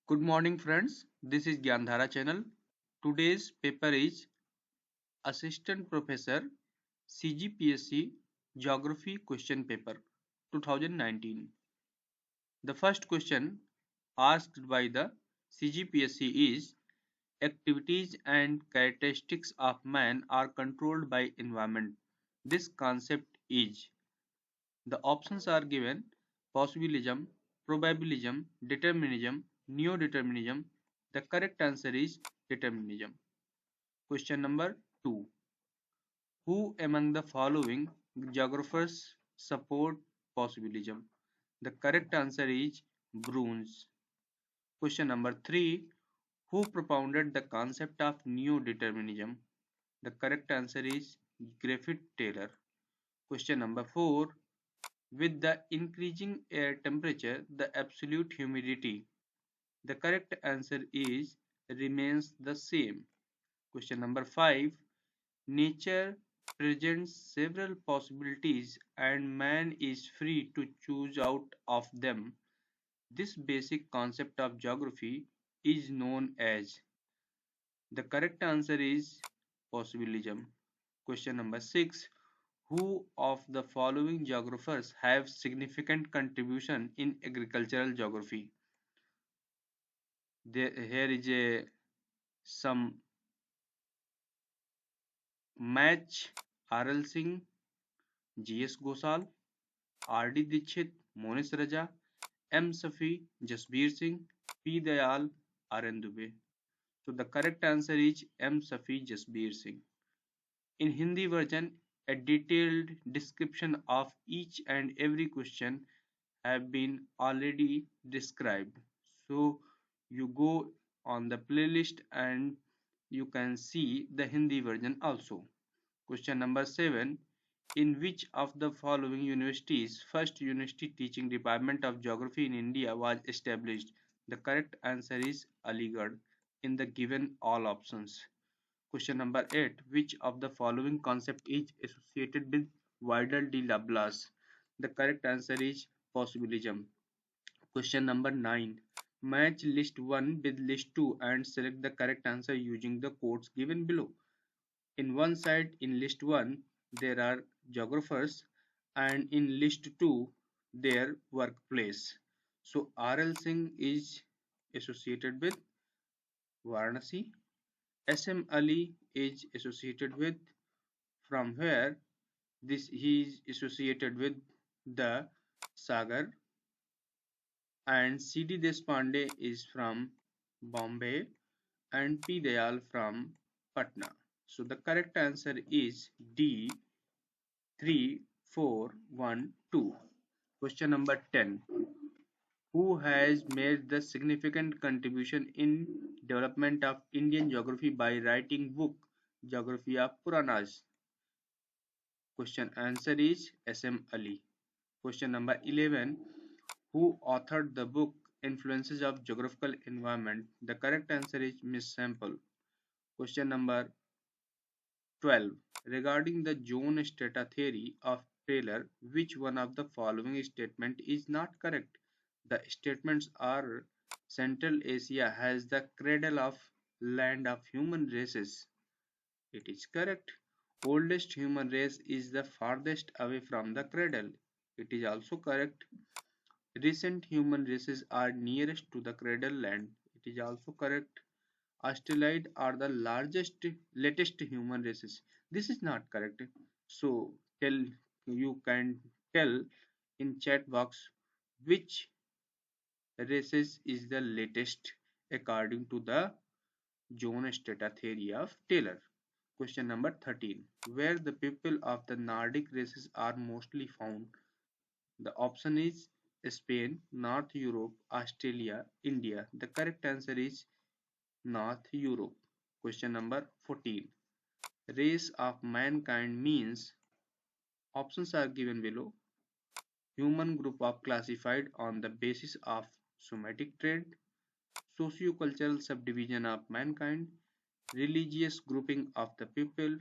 Good morning friends, this is Gyandhara channel. Today's paper is Assistant Professor CGPSC Geography Question Paper 2019. The first question asked by the CGPSC is activities and characteristics of man are controlled by environment. This concept is the options are given possibilism, probabilism, determinism, neo-determinism. The correct answer is determinism. Question number 2. Who among the following geographers support possibilism? The correct answer is Bruns. Question number 3. Who propounded the concept of neo-determinism? The correct answer is Griffith Taylor. Question number 4. With the increasing air temperature, the absolute humidity. The correct answer is remains the same. Question number 5. Nature presents several possibilities and man is free to choose out of them. This basic concept of geography is known as. The correct answer is possibilism. Question number 6. Who of the following geographers have significant contribution in agricultural geography? Here is some match. R.L. Singh, G.S. Gosal, R.D. Dixit, Monis Raja, M. Safi, Jasbir Singh, P. Dayal, R.N. Dubey. So the correct answer is M. Safi Jasbir Singh. In Hindi version, a detailed description of each and every question have been already described. So you go on the playlist and you can see the Hindi version also. Question number 7. In which of the following universities first university teaching department of geography in India was established? The correct answer is Aligarh in the given all options. Question number 8. Which of the following concept is associated with Vidal de Lablas? The correct answer is possibilism. Question number 9. Match list 1 with list 2 and select the correct answer using the codes given below. In one side in list 1 there are geographers and in list 2 their workplace. So R.L. Singh is associated with Varanasi. S.M. Ali is associated with from where this he is associated with the Sagar, and C.D. Deshpande is from Bombay and P. Dayal from Patna. So the correct answer is D 3412. Question number 10. Who has made the significant contribution in development of Indian geography by writing book Geography of Puranas? Question answer is S.M. Ali. Question number 11. Who authored the book Influences of Geographical Environment? The correct answer is Miss Sample. Question number 12. Regarding the zone strata theory of Taylor, which one of the following statement is not correct? The statements are Central Asia has the cradle of land of human races. It is correct. Oldest human race is the farthest away from the cradle. It is also correct. Recent human races are nearest to the cradle land. It is also correct. Australids are the latest human races. This is not correct. So you can tell in chat box which races is the latest according to the zone strata theory of Taylor. Question number 13. Where the people of the Nordic races are mostly found? The option is Spain, North Europe, Australia, India. The correct answer is North Europe. Question number 14. Race of mankind means options are given below. Human group of classified on the basis of somatic trait, socio-cultural subdivision of mankind, religious grouping of the people,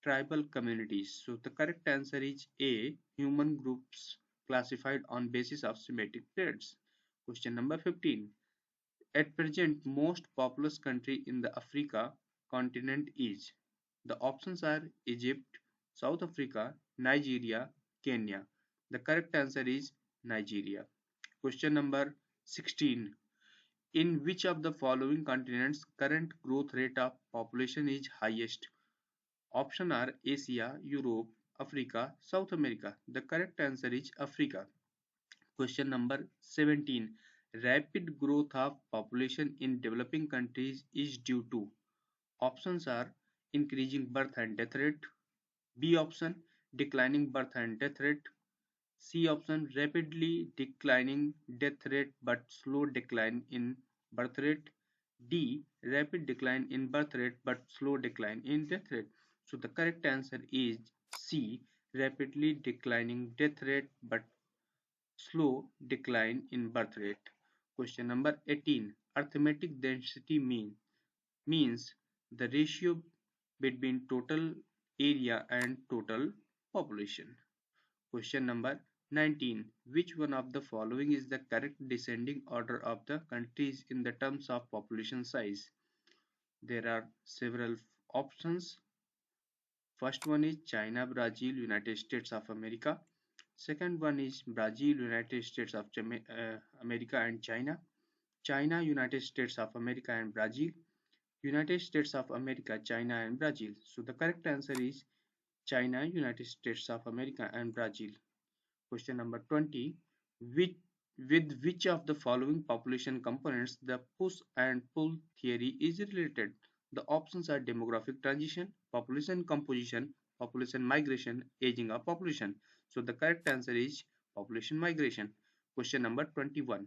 tribal communities. So the correct answer is A. Human groups classified on basis of somatic traits. Question number 15. at present most populous country in the Africa continent is. The options are Egypt, South Africa, Nigeria, Kenya. The correct answer is Nigeria. Question number 16. In which of the following continents current growth rate of population is highest? Option are Asia, Europe, Africa, South America. The correct answer is Africa. Question number 17. Rapid growth of population in developing countries is due to. Options are increasing birth and death rate. B option declining birth and death rate. C option rapidly declining death rate but slow decline in birth rate. D rapid decline in birth rate but slow decline in death rate. So the correct answer is C rapidly declining death rate but slow decline in birth rate. Question number 18. Arithmetic density means the ratio between total area and total population. Question number 19. Which one of the following is the correct descending order of the countries in the terms of population size? There are several options. First one is China, Brazil, United States of America. Second one is Brazil, United States of America and China. China, United States of America and Brazil. United States of America, China and Brazil. So the correct answer is China, United States of America and Brazil. Question number 20. Which, with which of the following population components the push and pull theory is related? The options are demographic transition, population composition, population migration, aging of population. So the correct answer is population migration. Question number 21.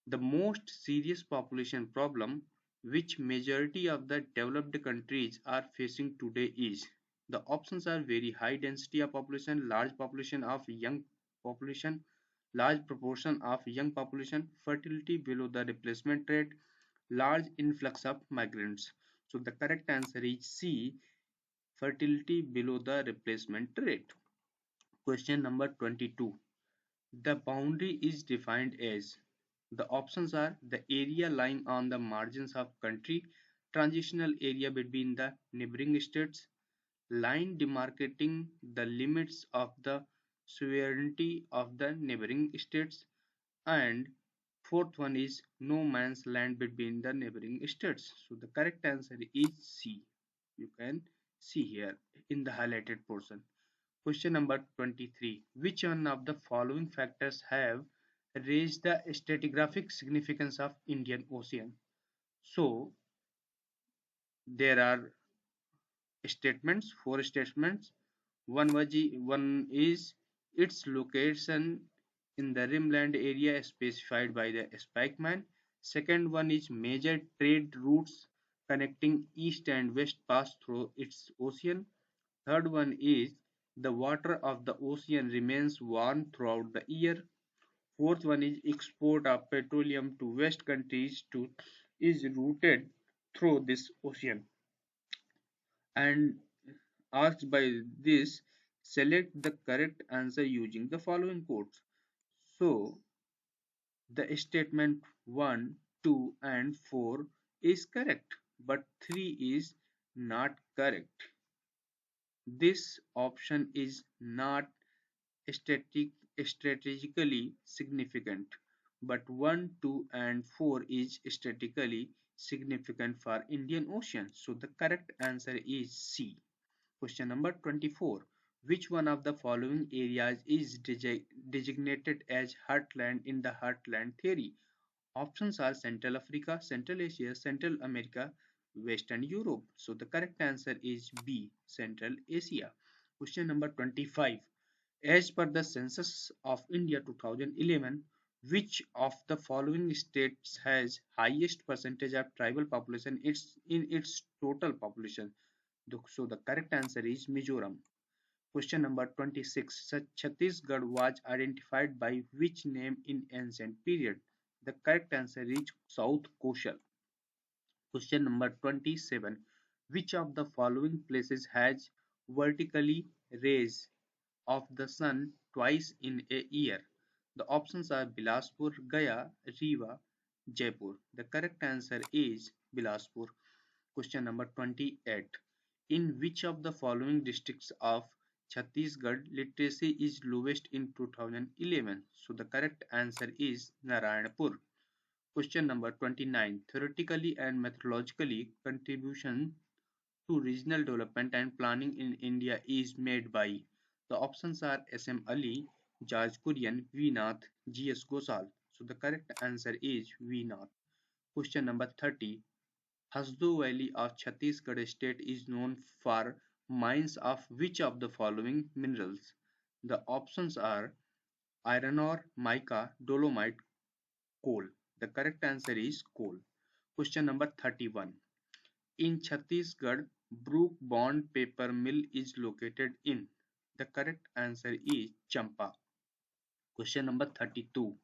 The most serious population problem which majority of the developed countries are facing today is. The options are very high density of population, large population of young population, large proportion of young population, fertility below the replacement rate, large influx of migrants. So the correct answer is C, fertility below the replacement rate. Question number 22. The boundary is defined as. The options are the area lying on the margins of country, transitional area between the neighboring states, line demarcating the limits of the sovereignty of the neighboring states, and fourth one is no man's land between the neighboring states. So the correct answer is C. You can see here in the highlighted portion. Question number 23. Which one of the following factors have raised the stratigraphic significance of Indian Ocean? So there are four statements. One is its location in the rimland area specified by the Spikeman. Second one is major trade routes connecting east and west pass through its ocean. Third one is the water of the ocean remains warm throughout the year. Fourth one is export of petroleum to west countries is routed through this ocean. And asked by this, select the correct answer using the following quotes. So the statement 1, 2 and 4 is correct, but 3 is not correct. This option is not strategically significant, but 1, 2 and 4 is strategically significant for Indian Ocean. So the correct answer is C. Question number 24. Which one of the following areas is designated as heartland in the heartland theory? Options are Central Africa, Central Asia, Central America, Western Europe. So the correct answer is B, Central Asia. Question number 25. As per the census of India 2011, which of the following states has highest percentage of tribal population in its total population? So the correct answer is Mizoram. Question number 26. Chhattisgarh was identified by which name in ancient period? The correct answer is South Koshal. Question number 27. Which of the following places has vertically rays of the sun twice in a year? The options are Bilaspur, Gaya, Rewa, Jaipur. The correct answer is Bilaspur. Question number 28. In which of the following districts of Chhattisgarh literacy is lowest in 2011? So the correct answer is Narayanpur. Question number 29. Theoretically and methodologically, contribution to regional development and planning in India is made by. The options are S.M. Ali, George Kurian, V. Nath, G.S. Gosal. So the correct answer is V. Nath. Question number 30. Hasdu Valley of Chhattisgarh state is known for mines of which of the following minerals? The options are iron ore, mica, dolomite, coal. The correct answer is coal. Question number 31. In Chhattisgarh, Brook Bond paper mill is located in. The correct answer is Champa. Question number 32.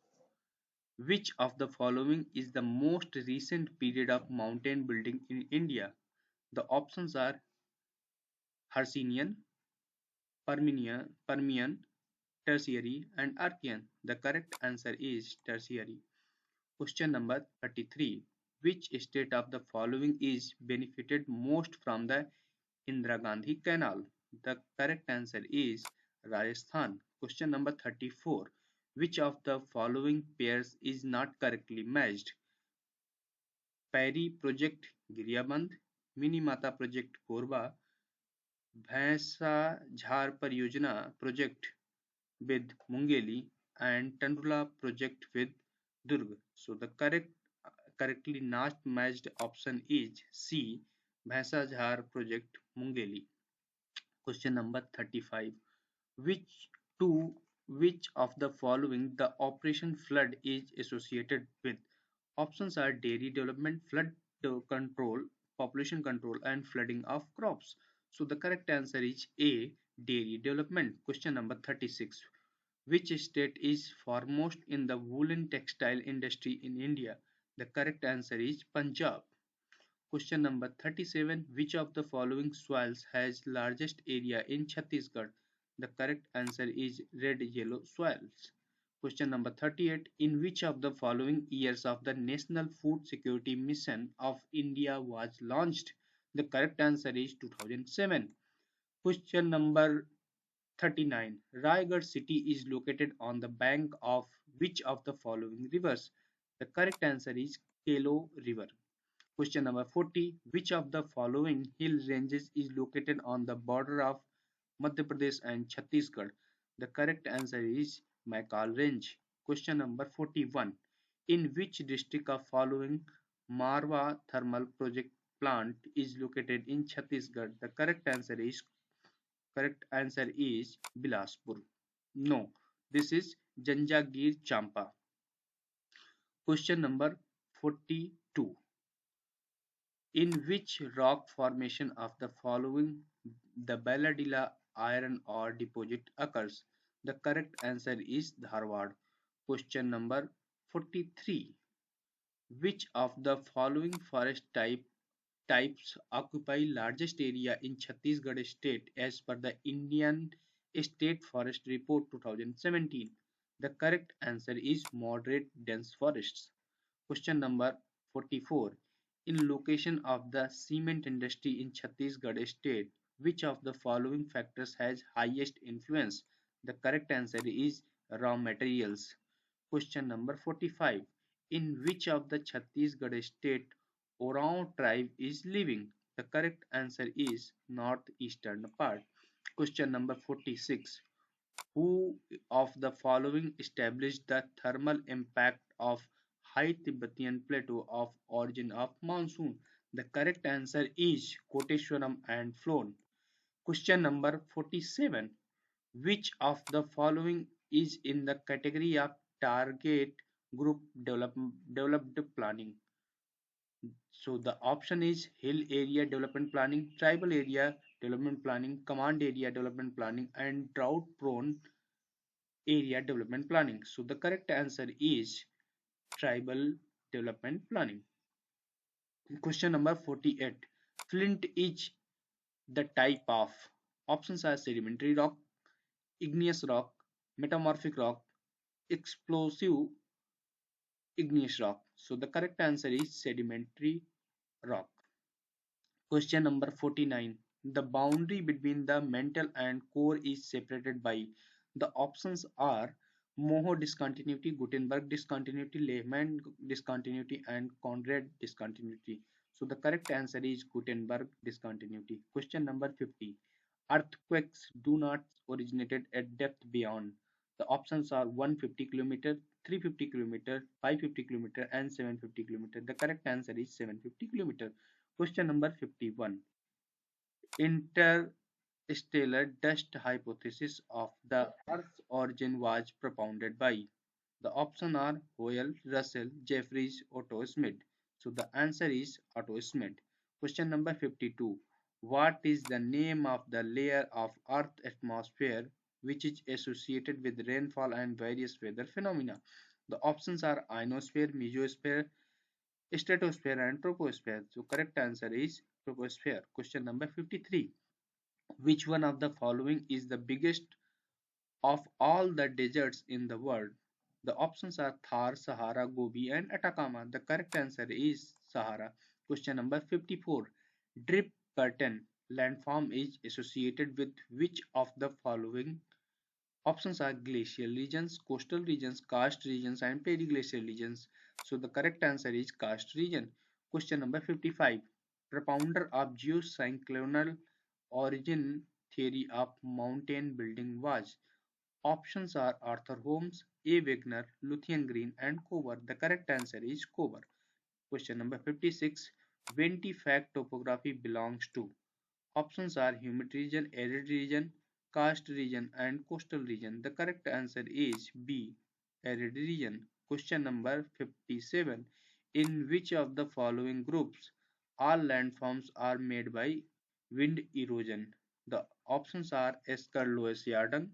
Which of the following is the most recent period of mountain building in India? The options are Hercynian, Permian, Tertiary, and Archean. The correct answer is Tertiary. Question number 33. Which state of the following is benefited most from the Indira Gandhi Canal? The correct answer is Rajasthan. Question number 34. Which of the following pairs is not correctly matched? Peri Project Giryaband, Minimata Project Korba, Bhaisa Jhar Pariyojana Project with Mungeli, and Tandula Project with Durg. So the correctly not matched option is C. Bhaisa Jhar Project Mungeli. Question number 35. Which to which of the following the Operation Flood is associated with? Options are dairy development, flood control, population control, and flooding of crops. So the correct answer is A. Dairy development. Question number 36. Which state is foremost in the woolen textile industry in India? The correct answer is Punjab. Question number 37. Which of the following soils has largest area in Chhattisgarh? The correct answer is red yellow soils. Question number 38. In which of the following years of the National Food Security Mission of India was launched? The correct answer is 2007. Question number 39. Raigad city is located on the bank of which of the following rivers? The correct answer is Kelo River. Question number 40. Which of the following hill ranges is located on the border of Madhya Pradesh and Chhattisgarh? The correct answer is Maikal Range. Question number 41. In which district of following Marwa thermal project plant is located in Chhattisgarh? The correct answer is Bilaspur. No, this is Janjagir Champa. Question number 42. In which rock formation of the following the Balladilla iron ore deposit occurs? The correct answer is Dharwad. Question number 43. Which of the following forest types occupy largest area in Chhattisgarh state as per the Indian State Forest Report 2017? The correct answer is moderate dense forests. Question number 44. In location of the cement industry in Chhattisgarh state, which of the following factors has highest influence? The correct answer is raw materials. Question number 45. In which of the Chhattisgarh state Oraon tribe is living? The correct answer is northeastern part. Question number 46. Who of the following established the thermal impact of high Tibetan plateau of origin of monsoon? The correct answer is Koteshwaram and Floan. Question number 47. Which of the following is in the category of target group developed planning? So the option is hill area development planning, tribal area development planning, command area development planning, and drought prone area development planning. So the correct answer is tribal development planning. Question number 48. Flint is the type of. Options are sedimentary rock, igneous rock, metamorphic rock, explosive igneous rock. So the correct answer is sedimentary rock. Question number 49. The boundary between the mantle and core is separated by. The options are Moho discontinuity, Gutenberg discontinuity, Lehman discontinuity, and Conrad discontinuity. So the correct answer is Gutenberg discontinuity. Question number 50. Earthquakes do not originate at depth beyond. The options are 150 km, 350 km, 550 km, and 750 km. The correct answer is 750 km. Question number 51. Interstellar dust hypothesis of the Earth's origin was propounded by. The options are Hoyle, Russell, Jeffries, Otto Schmidt. So the answer is Otto Schmidt. Question number 52. What is the name of the layer of Earth's atmosphere which is associated with rainfall and various weather phenomena? The options are ionosphere, mesosphere, stratosphere, and troposphere. So correct answer is troposphere. Question number 53. Which one of the following is the biggest of all the deserts in the world? The options are Thar, Sahara, Gobi, and Atacama. The correct answer is Sahara. Question number 54. Drip curtain landform is associated with which of the following? Options are glacial regions, coastal regions, karst regions, and periglacial regions. So the correct answer is karst region. Question number 55. Propounder of geosynclinal origin theory of mountain building was. Options are Arthur Holmes, A. Wagner, Lucian Green, and Cover. The correct answer is Cover. Question number 56. Venti fact topography belongs to. Options are humid region, arid region, karst region, and coastal region. The correct answer is B. Arid region. Question number 57. In which of the following groups all landforms are made by wind erosion? The options are Esker Loess Yarden,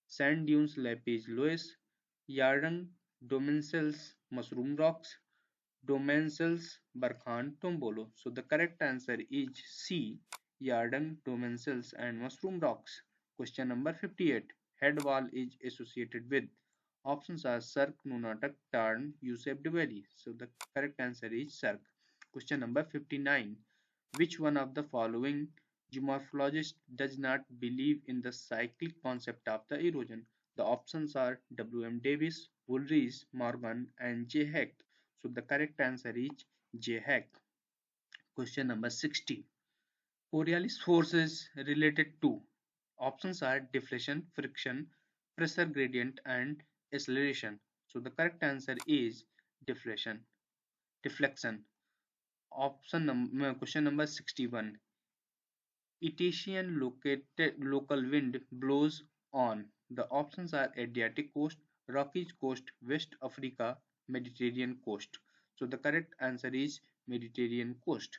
Sand dunes Lapis Loess, Yarden Domencels Mushroom rocks, Domencels Barkhan Tombolo. So the correct answer is C. Yarden Domencels and Mushroom rocks. Question number 58. Head wall is associated with. Options are Sark, Nunatak, Tarn, Yusef Valley. So the correct answer is Sark. Question number 59. Which one of the following geomorphologists does not believe in the cyclic concept of the erosion? The options are W. M. Davis, Woolridge, Morgan, and J. Heck. So the correct answer is J. Heck. Question number 60. Coriolis forces related to. Options are deflation, friction, pressure gradient, and acceleration. So the correct answer is deflation. Deflection. Question number 61. Etesian local wind blows on. The options are Adriatic coast, Rockies coast, West Africa, Mediterranean coast. So the correct answer is Mediterranean coast.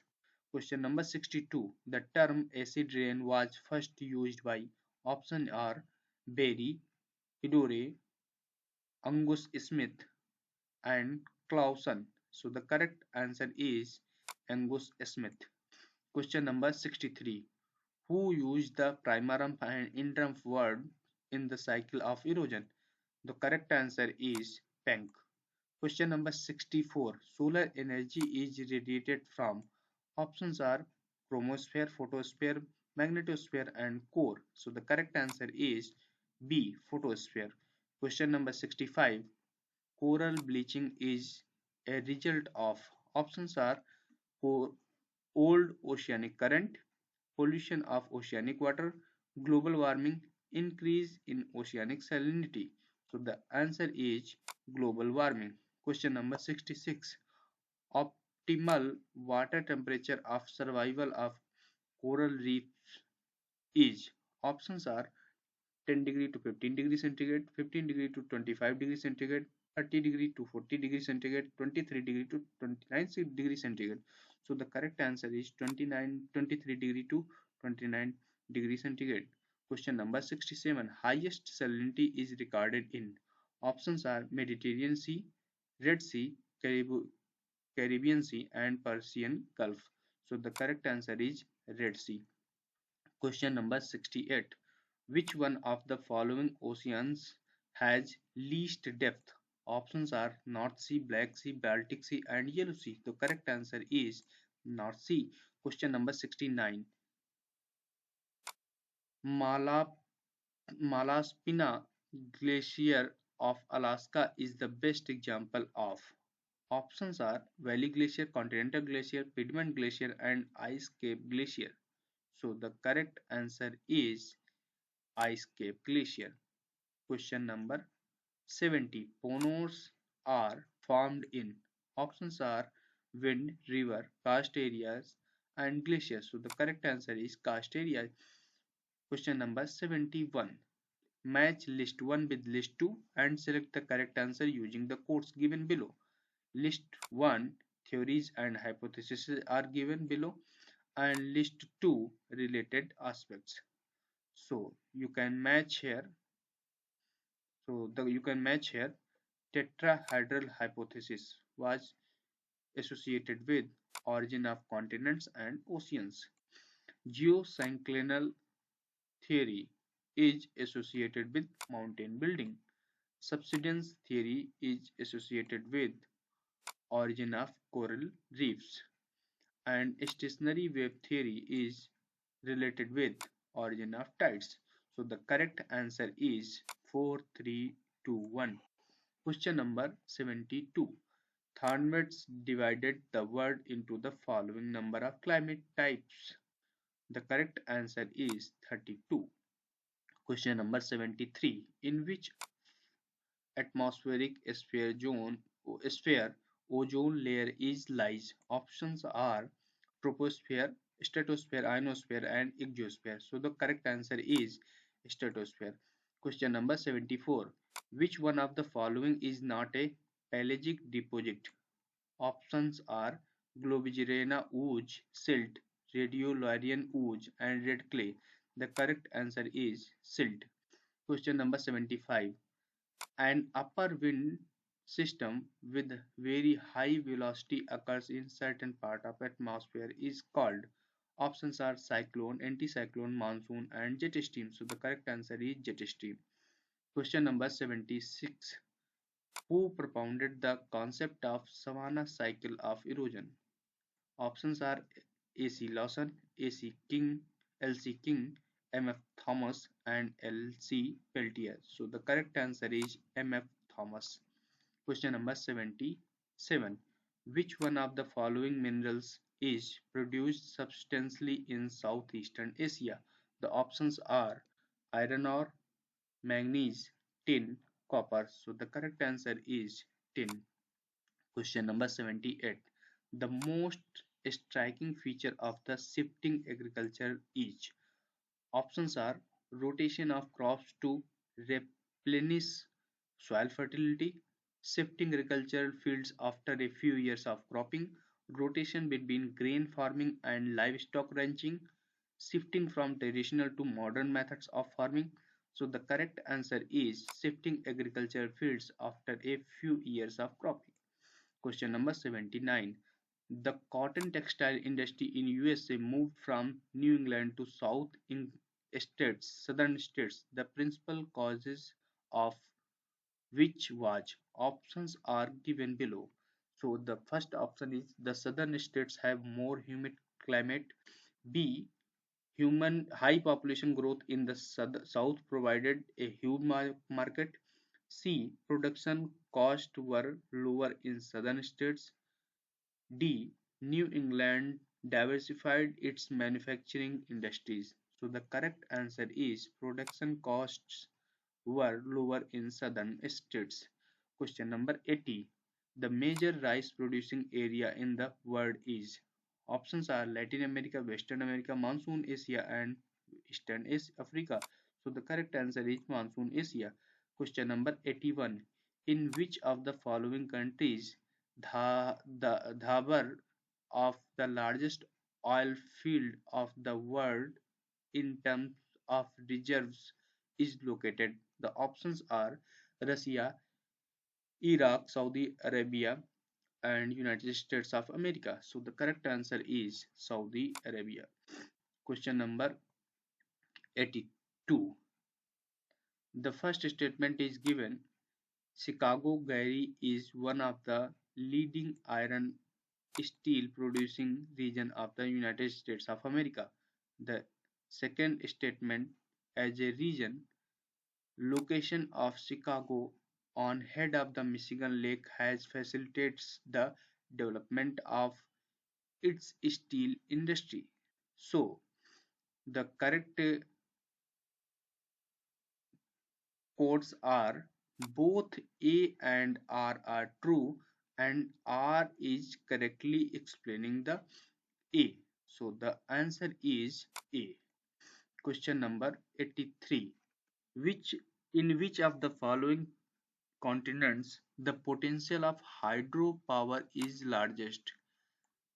Question number 62. The term acid rain was first used by. Options are Berry, Hidore, Angus Smith, and Clausen. So the correct answer is Angus Smith. Question number 63. Who used the primarum and interim word in the cycle of erosion? The correct answer is Planck. Question number 64. Solar energy is radiated from. Options are chromosphere, photosphere, magnetosphere, and core. So the correct answer is B. Photosphere. Question number 65. Coral bleaching is a result of. Options are old oceanic current, pollution of oceanic water, global warming, increase in oceanic salinity. So the answer is global warming. Question number 66. Optimal water temperature of survival of coral reefs is. Options are 10 degree to 15 degree centigrade, 15 degree to 25 degree centigrade, 30 degree to 40 degree centigrade, 23 degree to 29 degree centigrade. So the correct answer is 23 degree to 29 degree centigrade. Question number 67. Highest salinity is recorded in. Options are Mediterranean Sea, Red Sea, Caribbean Sea, and Persian Gulf. So the correct answer is Red Sea. Question number 68. Which one of the following oceans has least depth? Options are North Sea, Black Sea, Baltic Sea, and Yellow Sea. The correct answer is North Sea. Question number 69. Mala, Malaspina Glacier of Alaska is the best example of. Options are Valley Glacier, Continental Glacier, Piedmont Glacier, and Ice Cape Glacier. So the correct answer is Ice Cape Glacier. Question number 70. Ponos are formed in. Options are wind, river, karst areas, and glaciers. So the correct answer is karst area. Question number 71. Match list 1 with list 2 and select the correct answer using the codes given below. List 1 theories and hypotheses are given below, and list 2 related aspects. So you can match here. You can match here. Tetrahedral hypothesis was associated with origin of continents and oceans. Geosynclinal theory is associated with mountain building. Subsidence theory is associated with origin of coral reefs. And stationary wave theory is related with origin of tides. So the correct answer is 4321. Question number 72. Thorndike's divided the world into the following number of climate types. The correct answer is 32. Question number 73. In which atmospheric sphere ozone layer is lies? Options are troposphere, stratosphere, ionosphere, and exosphere. So the correct answer is stratosphere. Question number 74. Which one of the following is not a pelagic deposit? Options are Globigerina ooze, silt, Radiolarian ooze, and red clay. The correct answer is silt. Question number 75. An upper wind system with very high velocity occurs in certain part of atmosphere is called. Options are cyclone, anticyclone, monsoon, and jet stream. So the correct answer is jet stream. Question number 76. Who propounded the concept of savanna cycle of erosion? Options are A.C. Lawson, A.C. King, L.C. King, M.F. Thomas, and L.C. Peltier. So the correct answer is M.F. Thomas. Question number 77. Which one of the following minerals is produced substantially in Southeastern Asia? The options are iron ore, manganese, tin, copper. So the correct answer is tin. Question number 78. The most striking feature of the shifting agriculture is. Options are rotation of crops to replenish soil fertility, shifting agricultural fields after a few years of cropping, rotation between grain farming and livestock ranching, shifting from traditional to modern methods of farming. So the correct answer is shifting agricultural fields after a few years of cropping. Question number 79. The cotton textile industry in USA moved from New England to southern states. The principal causes of which was. Options are given below. So the first option is the southern states have more humid climate. B. Human high population growth in the south provided a huge market. C. Production costs were lower in southern states. D. New England diversified its manufacturing industries. So the correct answer is production costs were lower in southern states. Question number 80. The major rice producing area in the world is. Options are Latin America, Western America, Monsoon Asia, and Eastern Africa. So the correct answer is Monsoon Asia. Question number 81. In which of the following countries the Dhabar of the largest oil field of the world in terms of reserves is located? The options are Russia, Iraq, Saudi Arabia, and United States of America. So the correct answer is Saudi Arabia. Question number 82. The first statement is given. Chicago Gary is one of the leading iron steel producing region of the United States of America. The second statement, as a region, location of Chicago on head of the Michigan Lake has facilitates the development of its steel industry. So the correct quotes are both A and R are true, and R is correctly explaining the A. So the answer is A. Question number 83. Which in which of the following continents the potential of hydropower is largest?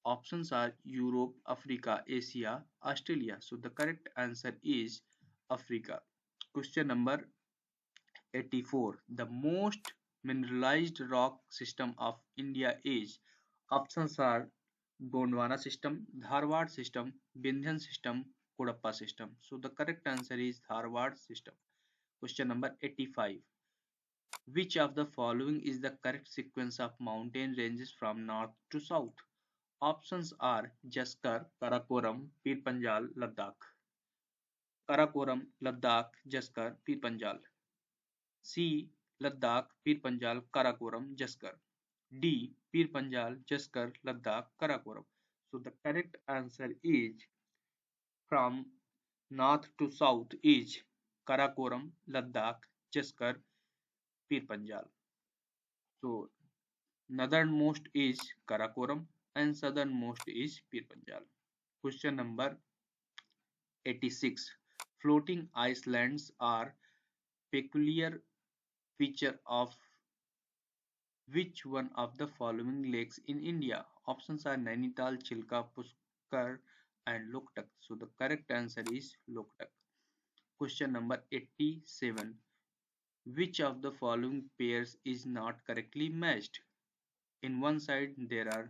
Options are Europe, Africa, Asia, Australia. So the correct answer is Africa. Question number 84. The most mineralized rock system of India is. Options are Gondwana system, Dharwad system, Vindhyan system, Kodappa system. So the correct answer is Dharwad system. Question number 85. Which of the following is the correct sequence of mountain ranges from north to south? Options are Jaskar, Karakoram, Pir Panjal, Ladakh. Karakoram, Ladakh, Jaskar, Pir Panjal. C. Ladakh, Pir Panjal, Karakoram, Jaskar. D. Pir Panjal, Jaskar, Ladakh, Karakoram. So the correct answer is from north to south is Karakoram, Ladakh, Jaskar, Pir Panjal. So northernmost is Karakoram and southernmost is Pir Panjal. Question number 86. Floating islands are peculiar feature of which one of the following lakes in India? Options are Nainital, Chilka, Pushkar and Loktak. So the correct answer is Loktak. Question number 87. Which of the following pairs is not correctly matched? In one side there are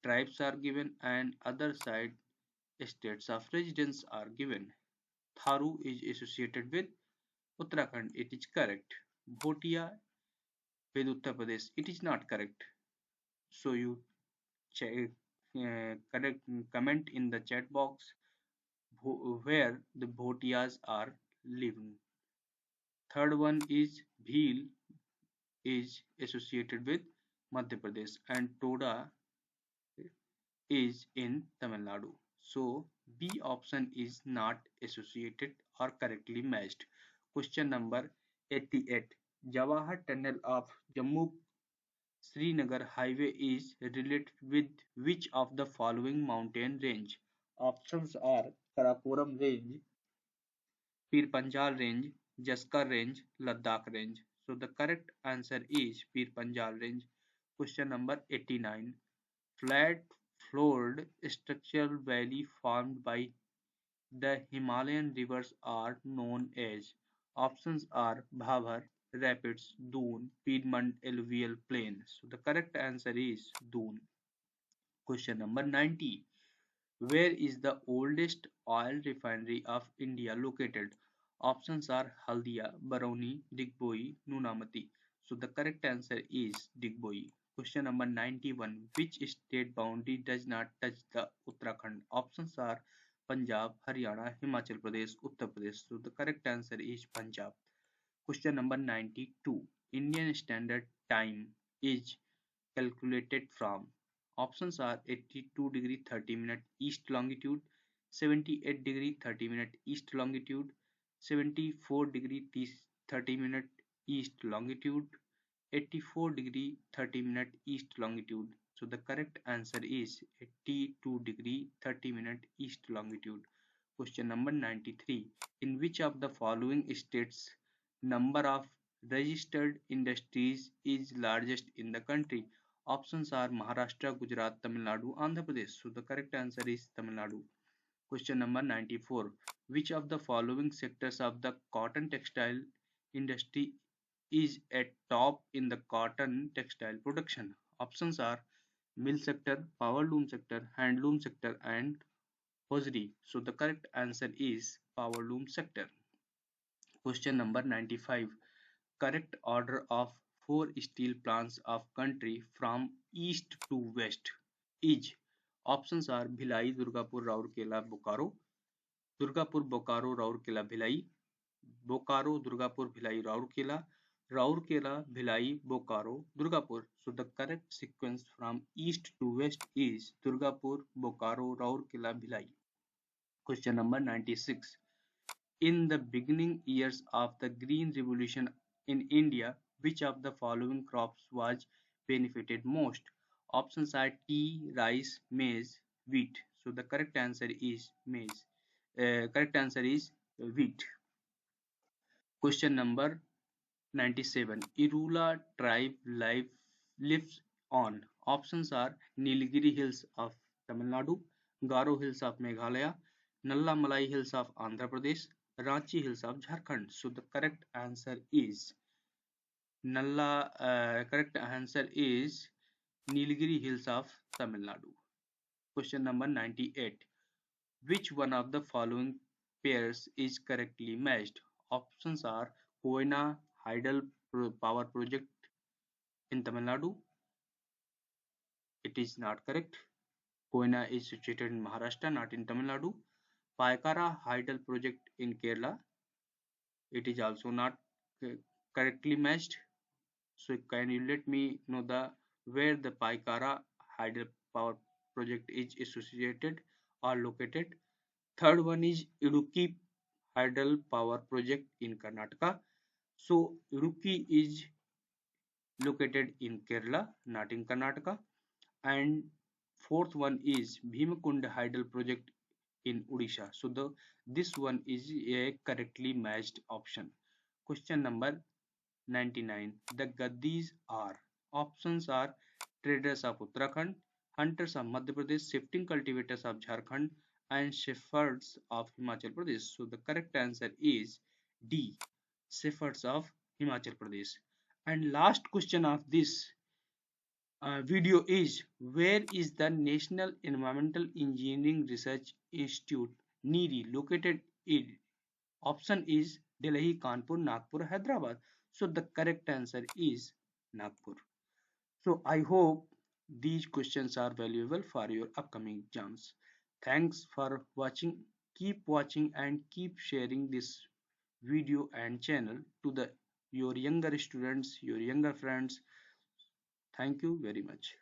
tribes are given and other side states of residence are given. Tharu is associated with Uttarakhand. It is correct. Bhotia with Uttar Pradesh. It is not correct. So you check, correct comment in the chat box where the Bhotias are living. Third one is Bhil is associated with Madhya Pradesh and Toda is in Tamil Nadu. So B option is not associated or correctly matched. Question number 88. Jawahar Tunnel of Jammu Srinagar Highway is related with which of the following mountain range? Options are Karakoram Range, Pir Panjal Range, Jaskar Range, Ladakh Range. So the correct answer is Pir Panjal Range. Question number 89. Flat floored structural valley formed by the Himalayan rivers are known as. Options are Bhavar, Rapids, Doon, Piedmont Alluvial Plain. So the correct answer is Doon. Question number 90. Where is the oldest oil refinery of India located? Options are Haldia, Barauni, Digboi, Nunamati. So the correct answer is Digboi. Question number 91. Which state boundary does not touch the Uttarakhand? Options are Punjab, Haryana, Himachal Pradesh, Uttar Pradesh. So the correct answer is Punjab. Question number 92. Indian Standard Time is calculated from. Options are 82 degree 30 minute east longitude, 78 degree 30 minute east longitude, 74 degree 30 minute east longitude, 84 degree 30 minute east longitude. So the correct answer is 82 degree 30 minute east longitude. Question number 93. In which of the following states number of registered industries is largest in the country? Options are Maharashtra, Gujarat, Tamil Nadu, Andhra Pradesh. So the correct answer is Tamil Nadu. Question number 94. Which of the following sectors of the cotton textile industry is at top in the cotton textile production? Options are mill sector, power loom sector, handloom sector and hosiery. So the correct answer is power loom sector. Question number 95. Correct order of four steel plants of country from east to west is? Options are Bhilai, Durgapur, Rourkela, Bokaro, Durgapur, Bokaro, Rourkela, Bhilai, Bokaro, Durgapur, Bhilai, Rourkela, Rourkela, Bhilai, Bokaro, Durgapur. So the correct sequence from east to west is Durgapur, Bokaro, Rourkela, Bhilai. Question number 96. In the beginning years of the Green Revolution in India, which of the following crops was benefited most? Options are tea, rice, maize, wheat. So the correct answer is maize. Correct answer is wheat. Question number 97. Irula tribe lives on. Options are Nilgiri Hills of Tamil Nadu, Garo Hills of Meghalaya, Nalla Malai Hills of Andhra Pradesh, Ranchi Hills of Jharkhand. So the correct answer is Nilgiri Hills of Tamil Nadu. Question number 98. Which one of the following pairs is correctly matched? Options are Koyna Hydel Power Project in Tamil Nadu. It is not correct. Koyna is situated in Maharashtra, not in Tamil Nadu. Paikara Hydel Project in Kerala. It is also not correctly matched. So can you let me know the where the Paikara Hydel Power Project is associated or located? Third one is Idukki Hydel Power Project in Karnataka. So Idukki is located in Kerala, not in Karnataka. And fourth one is Bhimakund Hydel Project in Odisha. So this one is a correctly matched option. Question number 99. The Gaddis are. Options are traders of Uttarakhand, hunters of Madhya Pradesh, shifting cultivators of Jharkhand, and shepherds of Himachal Pradesh. So the correct answer is D. Shepherds of Himachal Pradesh. And last question of this video is, where is the National Environmental Engineering Research Institute NEERI located in? Option is Delhi, Kanpur, Nagpur, Hyderabad. So the correct answer is Nagpur. So I hope these questions are valuable for your upcoming exams. Thanks for watching. Keep watching and keep sharing this video and channel to the your younger students, your younger friends. Thank you very much.